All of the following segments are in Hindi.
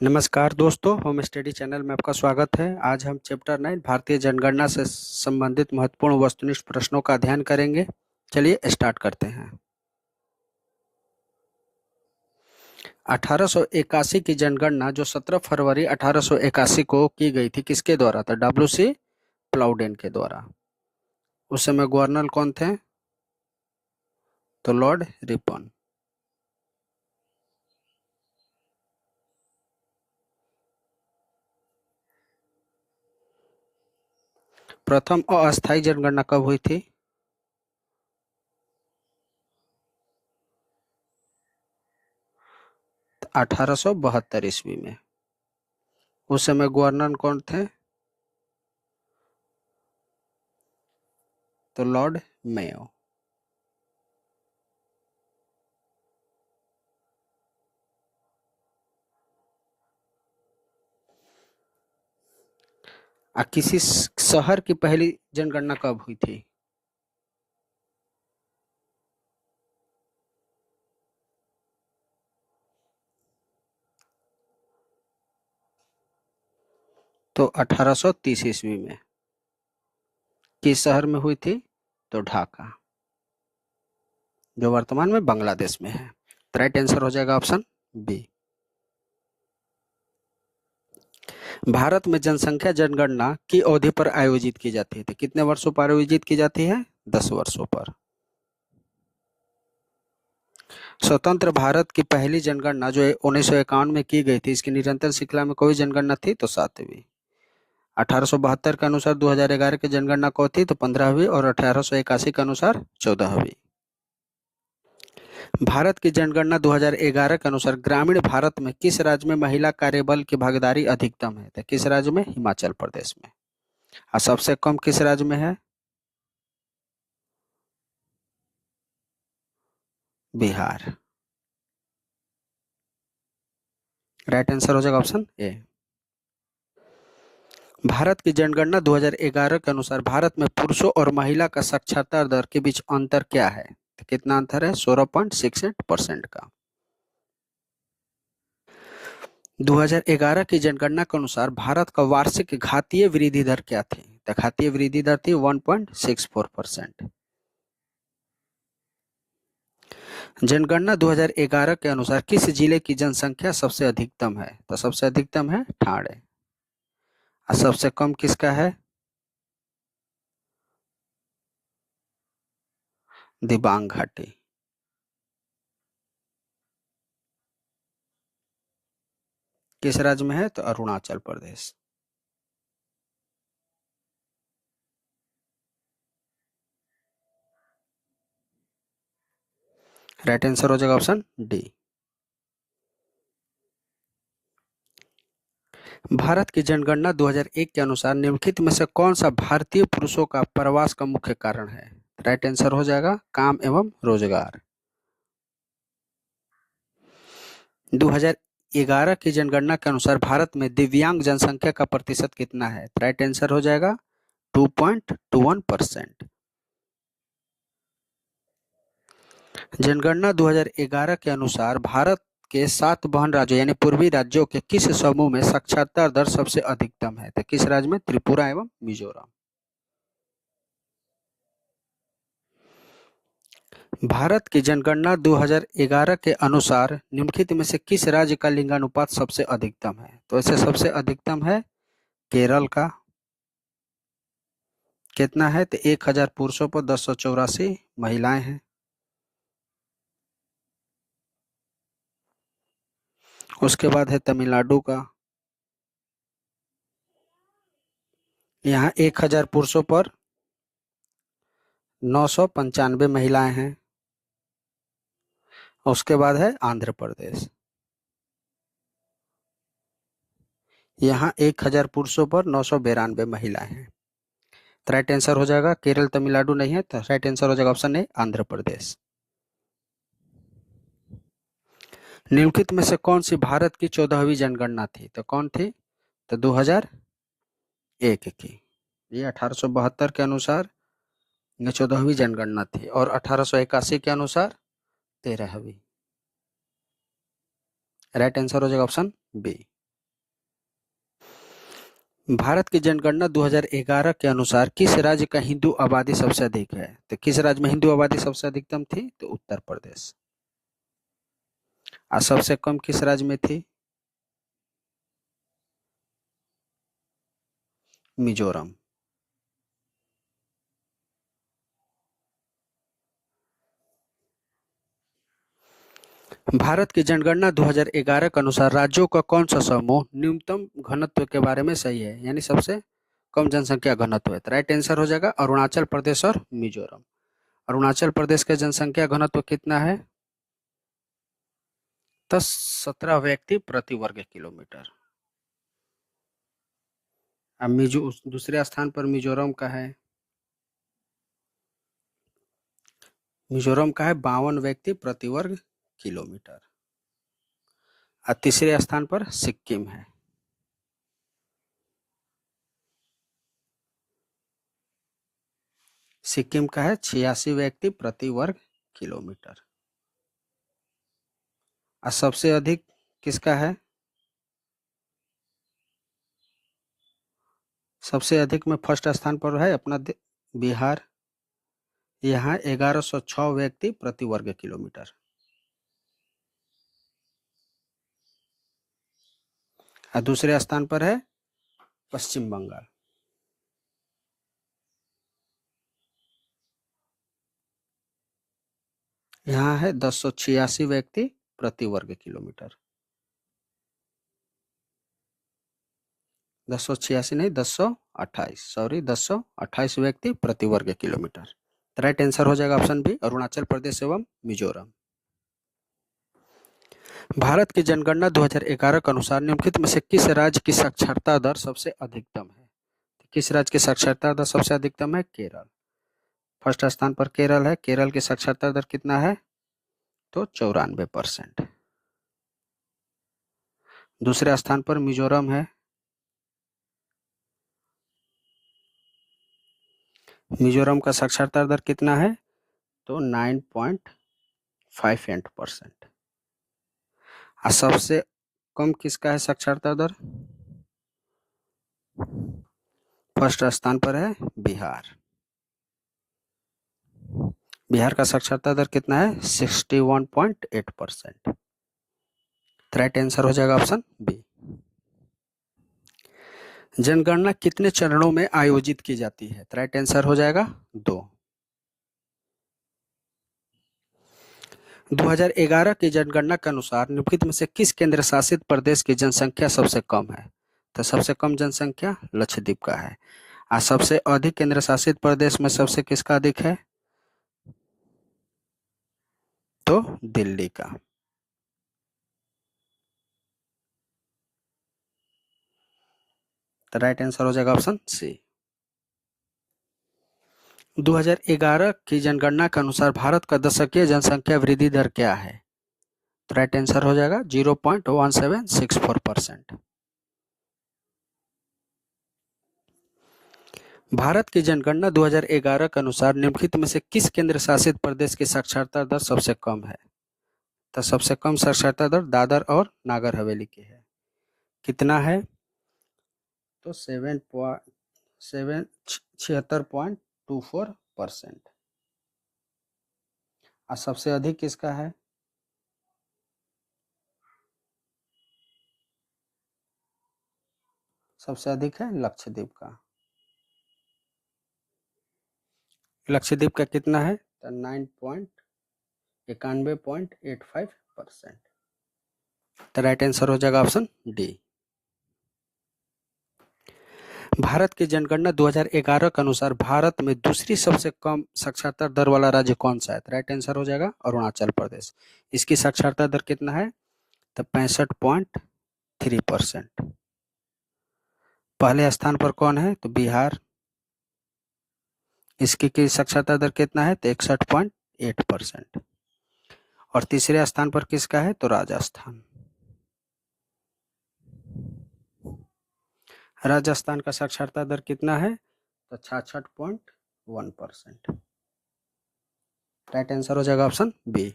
नमस्कार दोस्तों, होम स्टडी चैनल में आपका स्वागत है। आज हम चैप्टर 9 भारतीय जनगणना से संबंधित महत्वपूर्ण वस्तुनिष्ठ प्रश्नों का अध्ययन करेंगे। चलिए स्टार्ट करते हैं। 1881 की जनगणना जो 17 फरवरी 1881 को की गई थी, किसके द्वारा था? डब्ल्यू.सी. प्लाउडेन के द्वारा। उस समय गवर्नर कौन थे? तो लॉर्ड रिपन। प्रथम अस्थायी जनगणना कब हुई थी? 1872 ईस्वी में। उस समय गवर्नर कौन थे? तो लॉर्ड मेयो। किसी शहर की पहली जनगणना कब हुई थी? तो 1830 ईस्वी में। किस शहर में हुई थी? तो ढाका, जो वर्तमान में बांग्लादेश में है। राइट आंसर हो जाएगा ऑप्शन बी। भारत में जनसंख्या जनगणना की अवधि पर आयोजित की जाती है। कितने वर्षों पर आयोजित की जाती है? 10 वर्षों पर। स्वतंत्र भारत की पहली जनगणना जो 1951 में की गई थी, इसकी निरंतर श्रृंखला में कोई जनगणना थी? तो 7वीं। 1872 के अनुसार 2011 की जनगणना कौन थी? तो 15वीं। और 1881 के अनुसार 14वीं। भारत की जनगणना 2011 के अनुसार ग्रामीण भारत में किस राज्य में महिला कार्यबल की भागीदारी अधिकतम है? तो किस राज्य में? हिमाचल प्रदेश में। और सबसे कम किस राज्य में है? बिहार। राइट आंसर हो जाएगा ऑप्शन ए। भारत की जनगणना 2011 के अनुसार भारत में पुरुषों और महिला का साक्षरता दर के बीच अंतर क्या है? तो कितना अंतर है? 16.68% का। 2011 की जनगणना के अनुसार भारत का वार्षिक घातीय वृद्धि दर क्या थी? तो घातीय वृद्धि दर थी 1.64%। जनगणना 2011 के अनुसार किस जिले की जनसंख्या सबसे अधिकतम है? तो सबसे अधिकतम है ठाणे। और सबसे कम किसका है? दिबांग घाटी। किस राज्य में है? तो अरुणाचल प्रदेश। राइट आंसर हो जाएगा ऑप्शन डी। भारत की जनगणना 2001 के अनुसार निम्नलिखित में से कौन सा भारतीय पुरुषों का प्रवास का मुख्य कारण है? राइट आंसर हो जाएगा काम एवं रोजगार। 2011 की जनगणना के अनुसार भारत में दिव्यांग जनसंख्या का प्रतिशत कितना है? राइट आंसर हो जाएगा 2.21%। जनगणना 2011 के अनुसार भारत के 7 बहन राज्यों यानी पूर्वी राज्यों के किस समूह में साक्षरता दर सबसे अधिकतम है? तो किस राज्य में? त्रिपुरा एवं मिजोरम। भारत की जनगणना 2011 के अनुसार निम्नलिखित में से किस राज्य का लिंगानुपात सबसे अधिकतम है? तो ऐसे सबसे अधिकतम है केरल का। कितना है? तो 1000 पुरुषों पर 1084 महिलाएं हैं। उसके बाद है तमिलनाडु का। यहाँ 1000 पुरुषों पर 995 महिलाएं हैं। उसके बाद है आंध्र प्रदेश। यहाँ 1000 पुरुषों पर 992 महिलाएं हैं। तो राइट आंसर हो जाएगा केरल, तमिलनाडु नहीं है, तो राइट आंसर हो जाएगा ऑप्शन ए आंध्र प्रदेश। निम्नलिखित में से कौन सी भारत की 14वीं जनगणना थी? तो कौन थी? तो 2001 की। ये 1872 के अनुसार ये 14वीं जनगणना थी और 1881 के अनुसार 13वीं। राइट आंसर हो जाएगा ऑप्शन बी। भारत की जनगणना 2011 के अनुसार किस राज्य का हिंदू आबादी सबसे अधिक है? तो किस राज्य में हिंदू आबादी सबसे अधिकतम थी? तो उत्तर प्रदेश। और सबसे कम किस राज्य में थी? मिजोरम। भारत की जनगणना 2011 के अनुसार राज्यों का कौन सा समूह न्यूनतम घनत्व के बारे में सही है, यानी सबसे कम जनसंख्या घनत्व है? तो राइट आंसर हो जाएगा अरुणाचल प्रदेश और मिजोरम। अरुणाचल प्रदेश का जनसंख्या घनत्व कितना है? 17 व्यक्ति प्रति वर्ग किलोमीटर। अब दूसरे स्थान पर मिजोरम का है। मिजोरम का है 52 व्यक्ति प्रति वर्ग किलोमीटर। और तीसरे स्थान पर सिक्किम है। सिक्किम का है 86 व्यक्ति प्रति वर्ग किलोमीटर। और सबसे अधिक किसका है? सबसे अधिक में फर्स्ट स्थान पर है अपना बिहार। यहाँ 1106 व्यक्ति प्रति वर्ग किलोमीटर। और दूसरे स्थान पर है पश्चिम बंगाल। यहाँ है 1086 व्यक्ति प्रति वर्ग किलोमीटर। 1086 नहीं, 1028, सॉरी 1028 व्यक्ति प्रति वर्ग किलोमीटर। राइट आंसर हो जाएगा ऑप्शन बी अरुणाचल प्रदेश एवं मिजोरम। भारत की जनगणना 2011 के अनुसार निम्नलिखित में से किस राज्य की साक्षरता दर सबसे अधिकतम है? किस राज्य की साक्षरता दर सबसे अधिकतम है? केरल। फर्स्ट स्थान पर केरल है। केरल की साक्षरता दर कितना है? तो 94%। दूसरे स्थान पर मिजोरम है। मिजोरम का साक्षरता दर कितना है? तो 9.58%। और सबसे कम किसका है साक्षरता दर? फर्स्ट स्थान पर है बिहार। बिहार का साक्षरता दर कितना है? 61.8%। राइट आंसर हो जाएगा ऑप्शन बी। जनगणना कितने चरणों में आयोजित की जाती है? राइट आंसर हो जाएगा 2। 2011 की जनगणना के अनुसार निम्नलिखित में से किस केंद्र शासित प्रदेश की जनसंख्या सबसे कम है? तो सबसे कम जनसंख्या लक्षद्वीप का है। और सबसे अधिक केंद्र शासित प्रदेश में सबसे किसका अधिक है? तो दिल्ली का। तो राइट आंसर हो जाएगा ऑप्शन सी। 2011 की जनगणना के अनुसार भारत का दशकीय जनसंख्या वृद्धि दर क्या है? तो राइट आंसर हो जाएगा 0.1764%। भारत की जनगणना 2011 के अनुसार निम्नलिखित में से किस केंद्र शासित प्रदेश की साक्षरता दर सबसे कम है? तो सबसे कम साक्षरता दर दादर और नागर हवेली की है। कितना है? तो 76.24%। और सबसे अधिक किसका है? सबसे अधिक है लक्षद्वीप का। लक्षद्वीप का कितना है? तो 91.85%। तो राइट आंसर हो जाएगा ऑप्शन डी। भारत की जनगणना 2011 के अनुसार भारत में दूसरी सबसे कम साक्षरता दर वाला राज्य कौन सा है? राइट आंसर हो जाएगा अरुणाचल प्रदेश। इसकी साक्षरता दर कितना है? तो 65.3%। पहले स्थान पर कौन है? तो बिहार। इसकी की साक्षरता दर कितना है? तो 61.8%। और तीसरे स्थान पर किसका है? तो राजस्थान। राजस्थान का साक्षरता दर कितना है? तो 66.1%। राइट आंसर हो जाएगा ऑप्शन बी।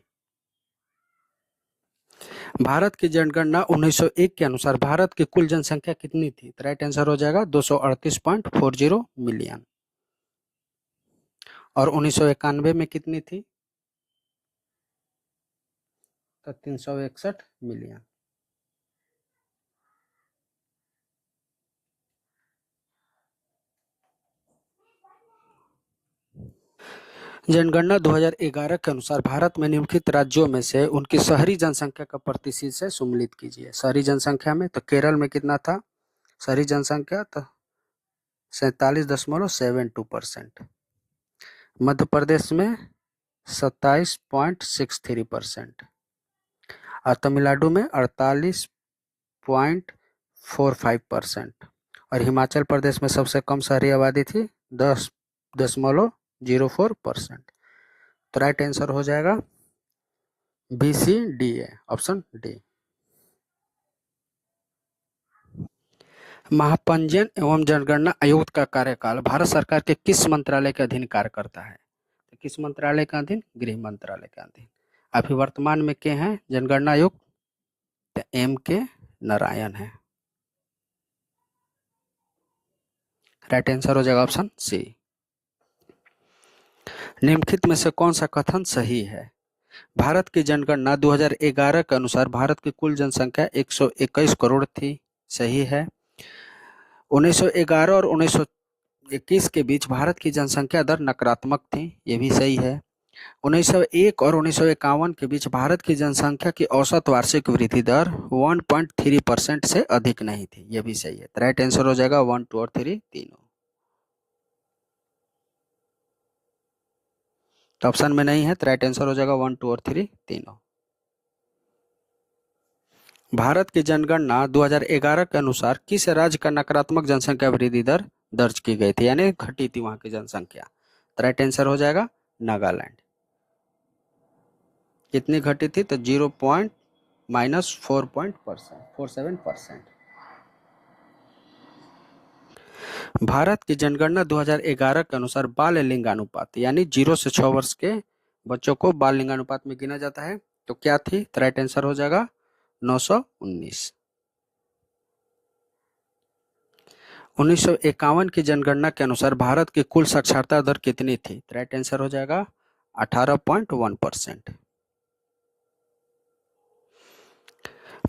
भारत की जनगणना 1901 के अनुसार भारत की कुल जनसंख्या कितनी थी? तो राइट आंसर हो जाएगा 238.40 मिलियन। और 1991 में कितनी थी? तो 361 मिलियन। जनगणना 2011 के अनुसार भारत में निम्नलिखित राज्यों में से उनकी शहरी जनसंख्या का प्रतिशत से सम्मिलित कीजिए। शहरी जनसंख्या में तो केरल में कितना था शहरी जनसंख्या? तो 47.72%। मध्य प्रदेश में 27.63% और तमिलनाडु में 48.45% और हिमाचल प्रदेश में सबसे कम शहरी आबादी थी 10.04%। तो राइट आंसर हो जाएगा B C D A, option D. महापंजीयन एवं जनगणना आयोग का कार्यकाल भारत सरकार के किस मंत्रालय के अधीन कार्य करता है? तो किस मंत्रालय के अधीन? गृह मंत्रालय के अधीन। अभी वर्तमान में के हैं जनगणना आयोग? एम के नारायण है। राइट आंसर हो जाएगा ऑप्शन सी। निम्नलिखित में से कौन सा कथन सही है? भारत की जनगणना 2011 के अनुसार भारत की कुल जनसंख्या 121 करोड़ थी। सही है। 1911 और 1921 के बीच भारत की जनसंख्या दर नकारात्मक थी। ये भी सही है। 1901 और 1951 के बीच भारत की जनसंख्या की औसत वार्षिक वृद्धि दर 1.3% से अधिक नहीं थी। ये भी सही है। राइट आंसर हो जाएगा 1, 2 और 3 तीनों। तो ऑप्शन में नहीं है तो राइट आंसर हो जाएगा 1, 2 और 3 तीनों। भारत की जनगणना 2011 के अनुसार किस राज्य का नकारात्मक जनसंख्या वृद्धि दर दर्ज की गई थी, यानी घटी थी वहां की जनसंख्या? तो राइट आंसर हो जाएगा नागालैंड। कितनी घटी थी? तो 0.-4.47%। भारत की जनगणना 2011 के अनुसार बाल लिंगानुपात यानी 0 से 6 वर्ष के बच्चों को बाल लिंगानुपात में गिना जाता है। तो क्या थी? तो राइट आंसर हो जाएगा 919। 1951 की जनगणना के अनुसार भारत की कुल साक्षरता दर कितनी थी? तो राइट आंसर हो जाएगा 18.1%।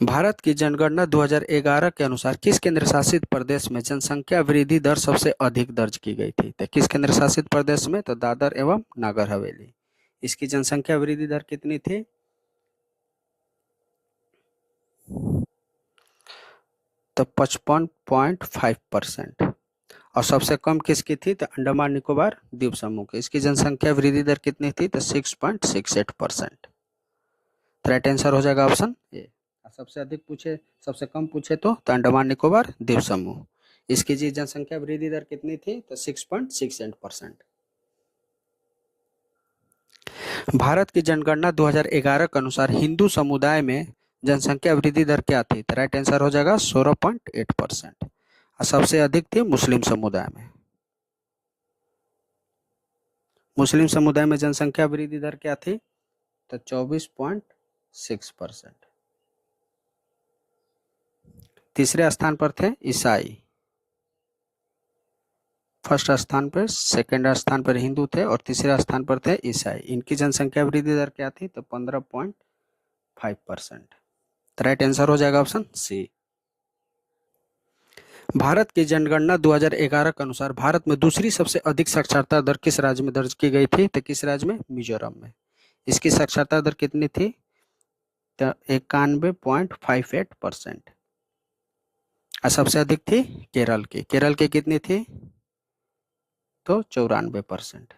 भारत की जनगणना 2011 के अनुसार किस केंद्र शासित प्रदेश में जनसंख्या वृद्धि दर सबसे अधिक दर्ज की गई थी? तो किस केंद्र शासित प्रदेश में? तो दादर एवं नागर हवेली। इसकी जनसंख्या वृद्धि दर कितनी थी? तो 55.5%। और सबसे कम किसकी थी? तो अंडमान निकोबार द्वीप समूह की। इसकी जनसंख्या वृद्धि दर कितनी थी? तो 6.68%। राइट आंसर हो जाएगा ऑप्शन ए। सबसे अधिक पूछे सबसे कम पूछे तो अंडमान निकोबार द्वीप समूह। इसकी जी जनसंख्या वृद्धि दर कितनी थी? तो 6.68%। भारत की जनगणना 2011 के अनुसार हिंदू समुदाय में जनसंख्या वृद्धि दर क्या थी? तो राइट आंसर हो जाएगा 16.8%। और सबसे अधिक थी मुस्लिम समुदाय में। मुस्लिम समुदाय में जनसंख्या वृद्धि दर क्या थी? तो 24.6%। तीसरे स्थान पर थे ईसाई। फर्स्ट स्थान पर, सेकंड स्थान पर हिंदू थे और तीसरे स्थान पर थे ईसाई। इनकी जनसंख्या वृद्धि दर क्या थी? तो 15.5%। राइट आंसर हो जाएगा ऑप्शन सी। भारत की जनगणना 2011 के अनुसार भारत में दूसरी सबसे अधिक साक्षरता दर किस राज्य में दर्ज की गई थी? तो किस राज्य में? मिजोरम में। इसकी साक्षरता दर कितनी थी? तो 91.58%। और सबसे अधिक थी केरल की। केरल की कितनी थी? तो 94%।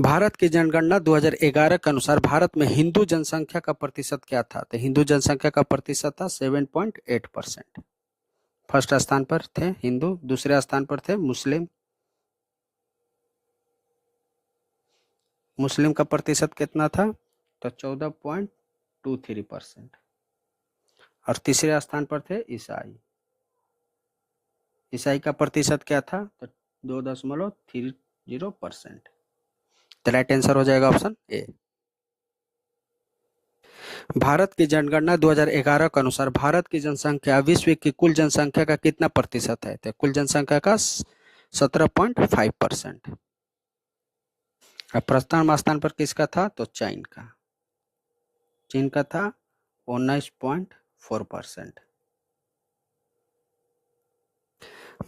भारत की जनगणना 2011 के अनुसार भारत में हिंदू जनसंख्या का प्रतिशत क्या था? तो हिंदू जनसंख्या का प्रतिशत था 7.8%। फर्स्ट स्थान पर थे हिंदू, दूसरे स्थान पर थे मुस्लिम। मुस्लिम का प्रतिशत कितना था? तो 14.23%। और तीसरे स्थान पर थे ईसाई। ईसाई का प्रतिशत क्या था? तो 2.30%। तो राइट आंसर हो जाएगा ऑप्शन ए। भारत की जनगणना 2011 के अनुसार भारत की जनसंख्या विश्व की कुल जनसंख्या का कितना प्रतिशत है? तो कुल जनसंख्या का 17.5%। अब प्रथम स्थान पर किसका था? तो चीन का। चीन का था 19.4%।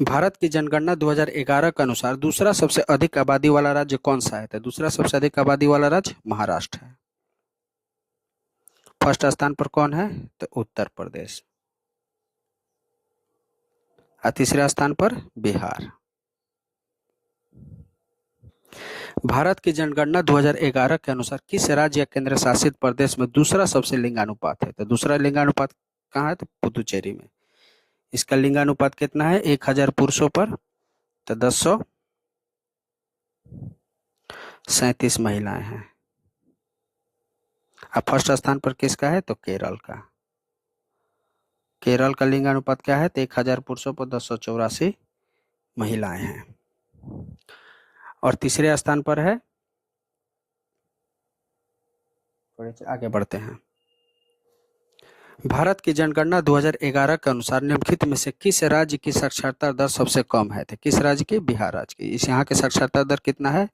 भारत की जनगणना 2011 के अनुसार दूसरा सबसे अधिक आबादी वाला राज्य कौन सा है? तो दूसरा सबसे अधिक आबादी वाला राज्य महाराष्ट्र है। फर्स्ट स्थान पर कौन है? तो उत्तर प्रदेश। और तीसरे स्थान पर बिहार। भारत की जनगणना 2011 के अनुसार किस राज्य या केंद्र शासित प्रदेश में दूसरा सबसे लिंगानुपात है? तो दूसरा लिंगानुपात कहाँ है? तो पुदुचेरी में। इसका लिंगानुपात कितना है? 1000 पुरुषों पर तो 1037 महिलाएं हैं। अब फर्स्ट स्थान पर किसका है? तो केरल का। केरल का लिंगानुपात क्या है? तो 1000 पुरुषों पर 1084 महिलाएं हैं। और तीसरे स्थान पर है, थोड़े से आगे बढ़ते हैं। भारत की जनगणना 2011 के अनुसार निम्नलिखित में से किस राज्य की साक्षरता दर सबसे कम है? तो किस राज्य की? बिहार राज्य की। इस यहाँ के साक्षरता दर कितना है?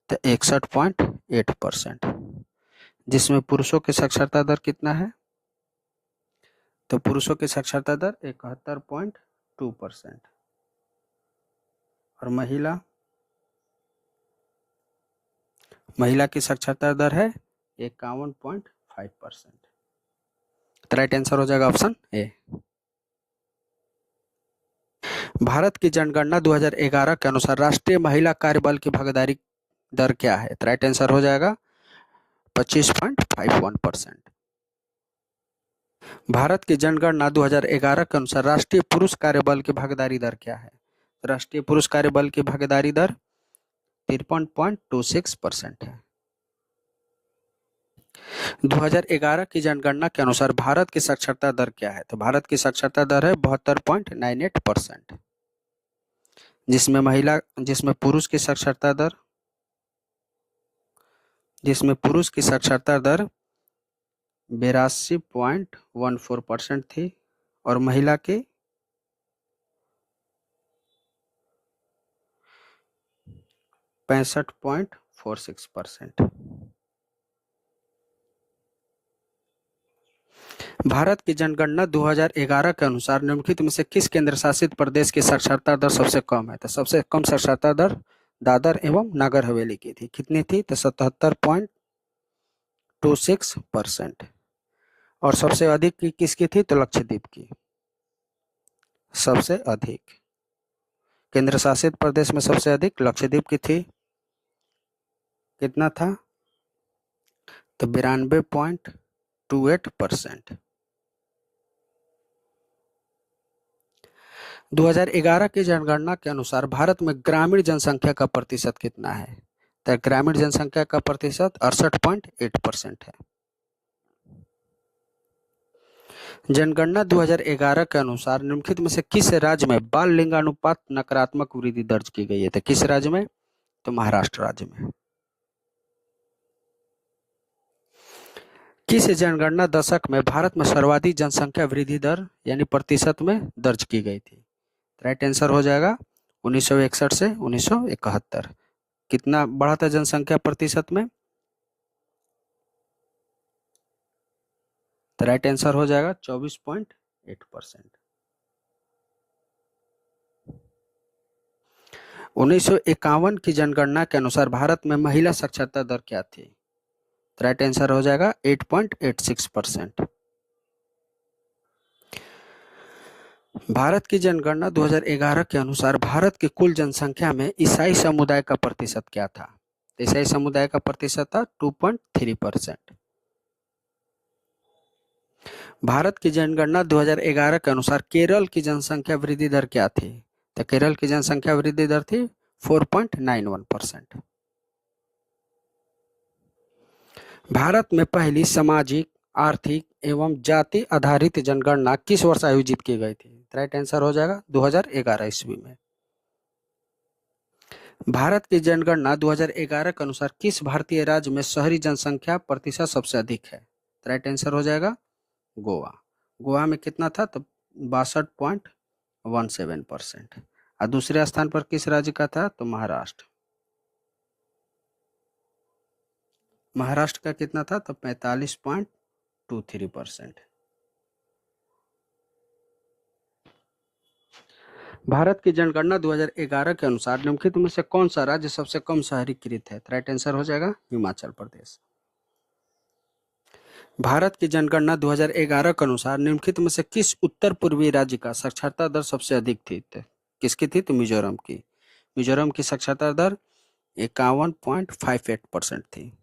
तो 61.8%। जिसमें पुरुषों की साक्षरता दर कितना है? तो पुरुषों की साक्षरता दर 71.2%। और महिला की साक्षरता दर है 51.5%। तो राइट आंसर हो जाएगा ऑप्शन ए। भारत की जनगणना 2011 के अनुसार राष्ट्रीय महिला कार्यबल की भागीदारी दर क्या है? तो राइट आंसर हो जाएगा 25.51%। भारत की जनगणना 2011 के अनुसार राष्ट्रीय पुरुष कार्यबल की भागीदारी दर क्या है? राष्ट्रीय पुरुष कार्यबल की भागीदारी दर 53.26% है। 2011 की जनगणना के अनुसार भारत की साक्षरता दर क्या है? तो भारत की साक्षरता दर है 72.98%। जिसमें पुरुष की साक्षरता दर 82.14% थी और महिला की 65.46%। भारत की जनगणना 2011 के अनुसार निम्नलिखित में से किस केंद्र शासित प्रदेश की साक्षरता दर सबसे कम है? तो सबसे कम साक्षरता दर दादर एवं नागर हवेली की थी। कितनी थी? तो 77.26%। और सबसे अधिक की किसकी थी? तो लक्षद्वीप की। सबसे अधिक केंद्र शासित प्रदेश में सबसे अधिक लक्षद्वीप की थी। कितना था? तो 92.28%। 2011 की जनगणना के अनुसार भारत में ग्रामीण जनसंख्या का प्रतिशत कितना है? तो ग्रामीण जनसंख्या का प्रतिशत 68.8% है। जनगणना 2011 के अनुसार निम्नलिखित में से किस राज्य में बाल लिंगानुपात नकारात्मक वृद्धि दर्ज की गई है? तो किस राज्य में? तो महाराष्ट्र राज्य में। किस जनगणना दशक में भारत में सर्वाधिक जनसंख्या वृद्धि दर यानी प्रतिशत में दर्ज की गई थी? राइट आंसर हो जाएगा 1961 से 1971। कितना बढ़ा था जनसंख्या प्रतिशत में? तो राइट आंसर हो जाएगा 24.8%। 1951 की जनगणना के अनुसार भारत में महिला साक्षरता दर क्या थी? तो राइट आंसर हो जाएगा 8.86%। भारत की जनगणना 2011 के अनुसार भारत की कुल जनसंख्या में ईसाई समुदाय का प्रतिशत क्या था? ईसाई समुदाय का प्रतिशत था 2.3%। भारत की जनगणना 2011 के अनुसार केरल की जनसंख्या वृद्धि दर क्या थी? तो केरल की जनसंख्या वृद्धि दर थी 4.91%। भारत में पहली सामाजिक, आर्थिक एवं जाति आधारित जनगणना किस वर्ष आयोजित की गई थी? राइट आंसर हो जाएगा 2011 ईस्वी में। भारत की जनगणना 2011 के अनुसार किस भारतीय राज्य में शहरी जनसंख्या प्रतिशत सबसे अधिक है? राइट आंसर हो जाएगा गोवा। गोवा में कितना था? तो 62.17%। और दूसरे स्थान पर किस राज्य का था? तो महाराष्ट्र। महाराष्ट्र का कितना था? तो 45.23%। भारत की जनगणना 2011 के अनुसार निम्नलिखित में से कौन सा राज्य सबसे कम शहरीकृत है? राइट आंसर हो जाएगा हिमाचल प्रदेश। भारत की जनगणना 2011 के अनुसार निम्नलिखित में से किस उत्तर पूर्वी राज्य का साक्षरता दर सबसे अधिक थी? किसकी थी? तो मिजोरम की। मिजोरम की साक्षरता दर 51.58% थी।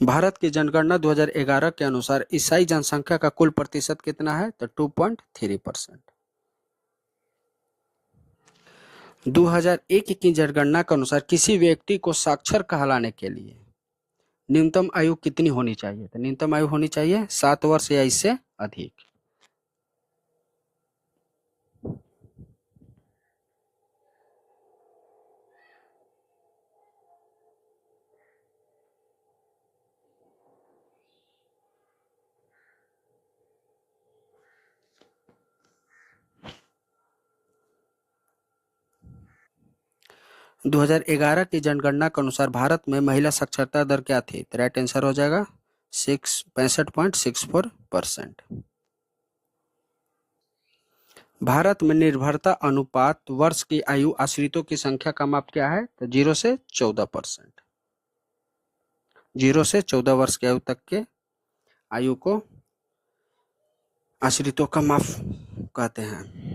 भारत की जनगणना 2011 के अनुसार ईसाई जनसंख्या का कुल प्रतिशत कितना है? तो 2.3%। 2001 की जनगणना के अनुसार किसी व्यक्ति को साक्षर कहलाने के लिए न्यूनतम आयु कितनी होनी चाहिए? तो न्यूनतम आयु होनी चाहिए 7 वर्ष या इससे अधिक। दो 2011 की जनगणना के अनुसार भारत में महिला साक्षरता दर क्या थी? तो राइट आंसर हो जाएगा 65.64%। भारत में निर्भरता अनुपात वर्ष की आयु आश्रितों की संख्या का माप क्या है? तो 0 से 14%। 0 से 14 वर्ष की आयु तक के आयु को आश्रितों का माप कहते हैं।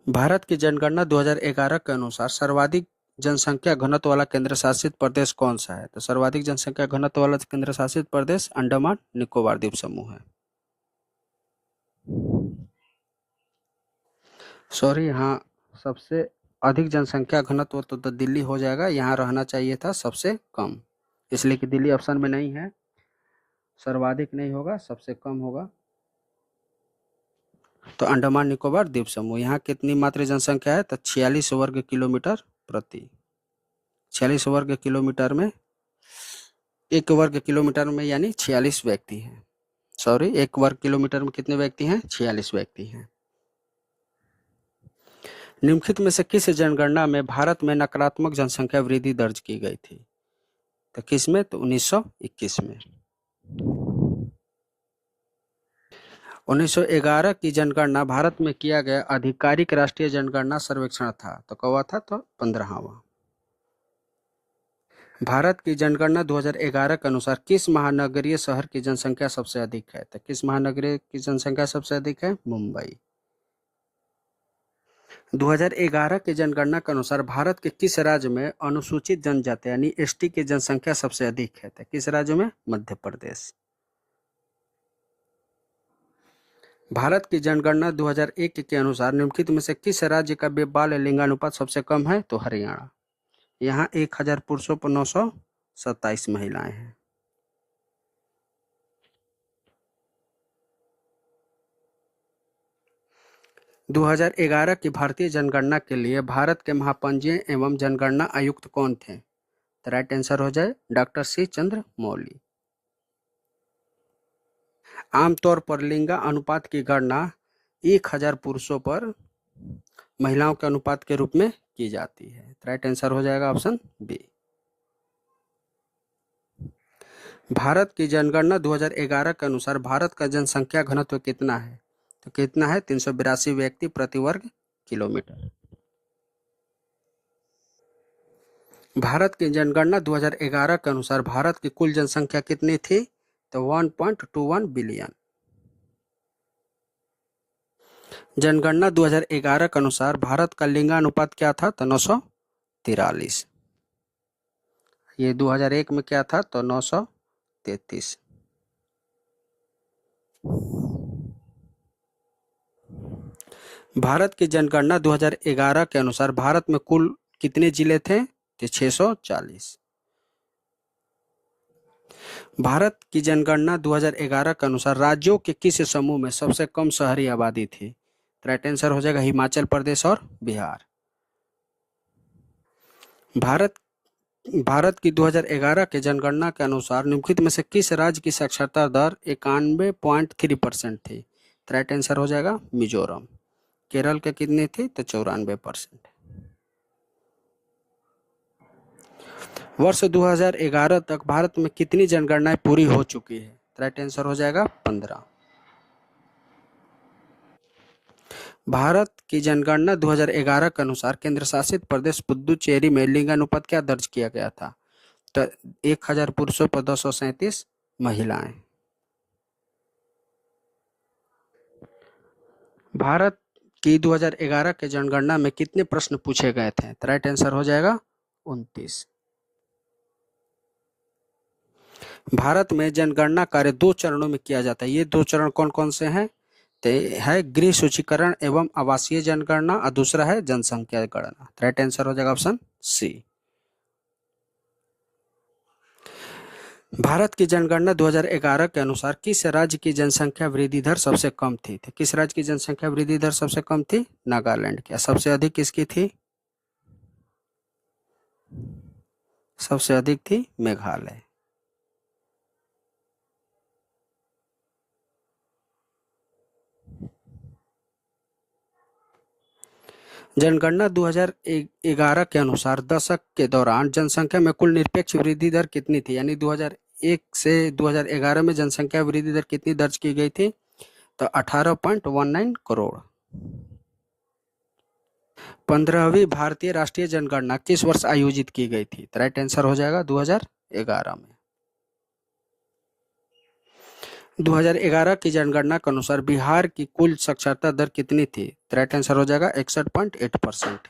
भारत की जनगणना 2011 के अनुसार सर्वाधिक जनसंख्या घनत्व वाला केंद्र शासित प्रदेश कौन सा है? तो सर्वाधिक जनसंख्या घनत्व वाला केंद्र शासित प्रदेश अंडमान निकोबार द्वीप समूह है। सॉरी, हाँ, सबसे अधिक जनसंख्या घनत्व तो दिल्ली हो जाएगा। यहाँ रहना चाहिए था सबसे कम, इसलिए कि दिल्ली ऑप्शन में नहीं है। सर्वाधिक नहीं होगा, सबसे कम होगा। तो अंडमान निकोबार द्वीप समूह, यहाँ कितनी मात्र जनसंख्या है? तो 46 वर्ग किलोमीटर प्रति। 46 वर्ग किलोमीटर में, 1 वर्ग किलोमीटर में यानी 46 व्यक्ति हैं। सॉरी, 1 वर्ग किलोमीटर में कितने व्यक्ति हैं? 46 व्यक्ति हैं। निम्नलिखित में से किस जनगणना में भारत में नकारात्मक जनसंख्या वृद्धि दर्ज की गई थी? तो किस में? तो 1921 में। 1911 की जनगणना भारत में किया गया आधिकारिक राष्ट्रीय जनगणना सर्वेक्षण था। तो कौवा था? तो 15वां। भारत की जनगणना 2011 के अनुसार किस महानगरीय शहर की जनसंख्या सबसे अधिक है? तो किस महानगरीय की जनसंख्या सबसे अधिक है? मुंबई। 2011 की जनगणना के अनुसार भारत के किस राज्य में अनुसूचित जनजाति यानी एसटी की जनसंख्या सबसे अधिक है? तो किस राज्य में? मध्य प्रदेश। भारत की जनगणना 2001 के अनुसार निम्नलिखित में से किस राज्य का बाल लिंगानुपात सबसे कम है? तो हरियाणा। यहाँ 1000 पुरुषों पर 927 महिलाएं हैं। - 2011 की भारतीय जनगणना के लिए भारत के महापंजीय एवं जनगणना आयुक्त कौन थे? तो राइट आंसर हो जाए डॉक्टर सी चंद्र मौली। आमतौर पर लिंगा अनुपात की गणना 1000 पुरुषों पर महिलाओं के अनुपात के रूप में की जाती है। राइट आंसर हो जाएगा ऑप्शन बी। भारत की जनगणना 2011 के अनुसार भारत का जनसंख्या घनत्व कितना है? तो कितना है? 382 व्यक्ति प्रति वर्ग किलोमीटर। भारत की जनगणना 2011 के अनुसार भारत की कुल जनसंख्या कितनी थी? तो 1.21 बिलियन। जनगणना 2011 के अनुसार भारत का लिंगानुपात क्या था? तो 943। ये 2001 में क्या था? तो 933। भारत की जनगणना 2011 के अनुसार भारत में कुल कितने जिले थे? तो 640। भारत की जनगणना 2011 के अनुसार राज्यों के किस समूह में सबसे कम शहरी आबादी थी? तो राइट आंसर हो जाएगा हिमाचल प्रदेश और बिहार। भारत भारत की 2011 के जनगणना के अनुसार निम्नलिखित में से किस राज्य की साक्षरता दर 91.3% थी? तो राइट आंसर हो जाएगा मिजोरम। केरल के कितनी थी? तो 94%। वर्ष 2011 तक भारत में कितनी जनगणनाएं पूरी हो चुकी है? राइट आंसर हो जाएगा 15। भारत की जनगणना 2011 के अनुसार केंद्र शासित प्रदेश पुदुचेरी में लिंगानुपात क्या दर्ज किया गया था? तो 1000 पुरुषों पर 237 महिलाएं। भारत की 2011 के जनगणना में कितने प्रश्न पूछे गए थे? तो राइट आंसर हो जाएगा 29। भारत में जनगणना कार्य 2 चरणों में किया जाता है। ये 2 चरण कौन कौन से हैं? तो है गृह सूचीकरण एवं आवासीय जनगणना और दूसरा है जनसंख्या गणना। राइट आंसर हो जाएगा ऑप्शन सी। भारत की जनगणना 2011 के अनुसार किस राज्य की जनसंख्या वृद्धि दर सबसे कम थी? तो किस राज्य की जनसंख्या वृद्धि दर सबसे कम थी? नागालैंड की। सबसे अधिक किसकी थी? सबसे अधिक थी मेघालय। जनगणना 2011 के अनुसार दशक के दौरान जनसंख्या में कुल निरपेक्ष वृद्धि दर कितनी थी? यानी 2001 से 2011 में जनसंख्या वृद्धि दर कितनी दर्ज की गई थी? तो 18.19 करोड़। 15वीं भारतीय राष्ट्रीय जनगणना किस वर्ष आयोजित की गई थी? तो राइट आंसर हो जाएगा 2011 में। 2011 की जनगणना के अनुसार बिहार की कुल साक्षरता दर कितनी थी? तो राइट आंसर हो जाएगा 61.8%।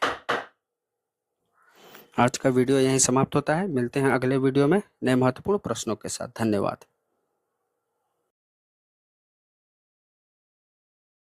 आज का वीडियो यहीं समाप्त होता है। मिलते हैं अगले वीडियो में नए महत्वपूर्ण प्रश्नों के साथ। धन्यवाद।